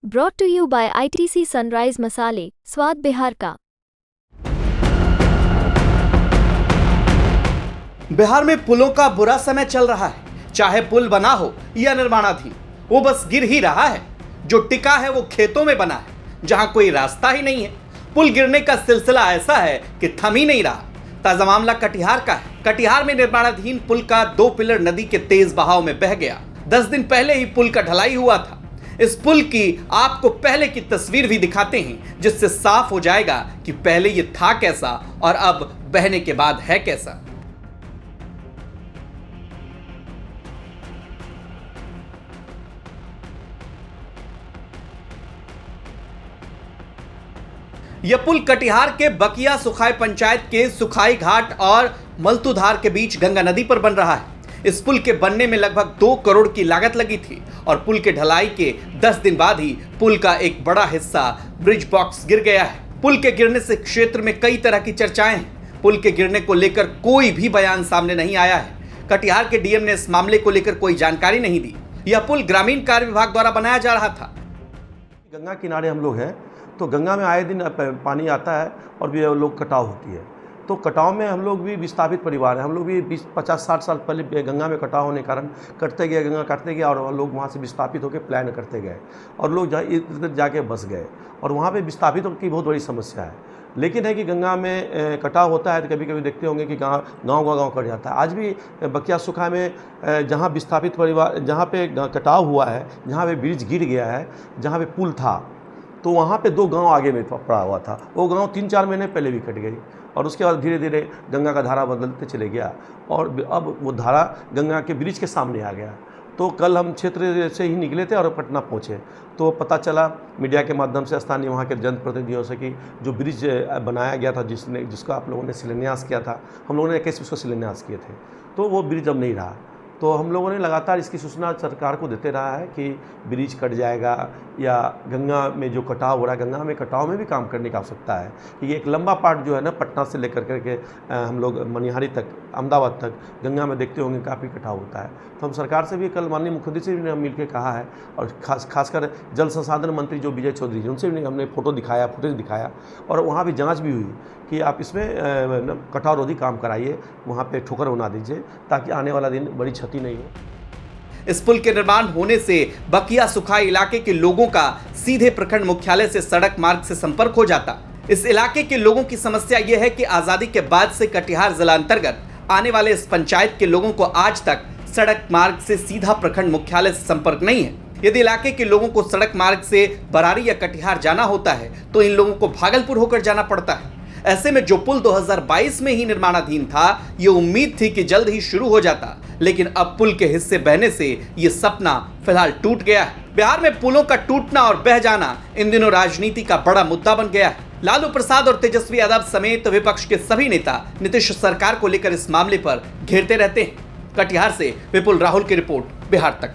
Brought to you by ITC Sunrise मसाले, स्वाद बिहार का। बिहार में पुलों का बुरा समय चल रहा है। चाहे पुल बना हो या निर्माणाधीन, वो बस गिर ही रहा है। जो टिका है वो खेतों में बना है, जहां कोई रास्ता ही नहीं है। पुल गिरने का सिलसिला ऐसा है कि थम ही नहीं रहा। ताजा मामला कटिहार का है। कटिहार में निर्माणाधीन पुल का 2 पिलर नदी के तेज बहाव में बह गया। 10 दिन पहले ही पुल का ढलाई हुआ था। इस पुल की आपको पहले की तस्वीर भी दिखाते हैं, जिससे साफ हो जाएगा कि पहले ये था कैसा और अब बहने के बाद है कैसा। यह पुल कटिहार के बकिया सुखाई पंचायत के सुखाई घाट और मलतूधार के बीच गंगा नदी पर बन रहा है। इस पुल के बनने में लगभग 2 करोड़ की लागत लगी थी और पुल के ढलाई के 10 दिन बाद ही पुल का एक बड़ा हिस्सा ब्रिज बॉक्स गिर गया है। पुल के गिरने से क्षेत्र में कई तरह की चर्चाएं हैं। पुल के गिरने को लेकर कोई भी बयान सामने नहीं आया है। कटिहार के डीएम ने इस मामले को लेकर कोई जानकारी नहीं दी। यह पुल ग्रामीण कार्य विभाग द्वारा बनाया जा रहा था। गंगा किनारे हम लोग हैं, तो गंगा में आए दिन पानी आता है और भी लोग कटाव होती है। तो कटाव में हम लोग भी विस्थापित परिवार हैं। हम लोग भी 50-60 साल पहले गंगा में कटाव होने के कारण कटते गए, गंगा काटते गए और लोग वहाँ से विस्थापित होकर प्लान करते गए और लोग इधर जाके बस गए और वहाँ पे विस्थापित की बहुत बड़ी समस्या है। लेकिन है कि गंगा में कटाव होता है तो कभी कभी देखते होंगे कि गाँव कट जाता है। आज भी बकिया सुखा में जहाँ विस्थापित परिवार, जहाँ पे कटाव हुआ है, जहाँ पे ब्रिज गिर गया है, जहाँ पे पुल था, तो वहाँ पे 2 गांव आगे में पड़ा हुआ था। वो गांव 3-4 महीने पहले भी कट गई और उसके बाद धीरे धीरे गंगा का धारा बदलते चले गया और अब वो धारा गंगा के ब्रिज के सामने आ गया। तो कल हम क्षेत्र से ही निकले थे और पटना पहुँचे तो पता चला मीडिया के माध्यम से, स्थानीय वहाँ के जनप्रतिनिधियों से, कि जो ब्रिज बनाया गया था, जिसका आप लोगों ने शिलान्यास किया था, हम लोगों ने 21 उसका शिलान्यास किए थे, तो वो ब्रिज अब नहीं रहा। तो हम लोगों ने लगातार इसकी सूचना सरकार को देते रहा है कि ब्रिज कट जाएगा या गंगा में जो कटाव हो रहा है, गंगा में कटाव में भी काम करने की आवश्यकता है। कि एक लंबा पार्ट जो है ना, पटना से लेकर करके हम लोग मनिहारी तक, अहमदाबाद तक गंगा में देखते होंगे काफ़ी कटाव होता है। तो हम सरकार से भी कल माननीय मुख्यमंत्री से भी मिल के कहा है और खासकर जल संसाधन मंत्री जो विजय चौधरी जी, उनसे भी हमने फुटेज दिखाया और वहाँ भी जाँच भी हुई कि आप इसमें कटाव रोधी काम कराइए, वहाँ पे ठोकर बना दीजिए ताकि आने वाला दिन बड़ी क्षति नहीं हो। इस पुल के निर्माण होने से बकिया सुखाई इलाके के लोगों का सीधे प्रखंड मुख्यालय से सड़क मार्ग से संपर्क हो जाता। इस इलाके के लोगों की समस्या यह है कि आजादी के बाद से कटिहार जिला अंतर्गत आने वाले इस पंचायत के लोगों को आज तक सड़क मार्ग से सीधा प्रखंड मुख्यालय से संपर्क नहीं है। यदि इलाके के लोगों को सड़क मार्ग से बरारी या कटिहार जाना होता है तो इन लोगों को भागलपुर होकर जाना पड़ता है। ऐसे में जो पुल 2022 में ही निर्माणाधीन था, ये उम्मीद थी कि जल्द ही शुरू हो जाता, लेकिन अब पुल के हिस्से बहने से ये सपना फिलहाल टूट गया है। बिहार में पुलों का टूटना और बह जाना इन दिनों राजनीति का बड़ा मुद्दा बन गया है। लालू प्रसाद और तेजस्वी यादव समेत विपक्ष के सभी नेता नीतीश सरकार को लेकर इस मामले पर घेरते रहते हैं। कटिहार से विपुल राहुल की रिपोर्ट, बिहार तक।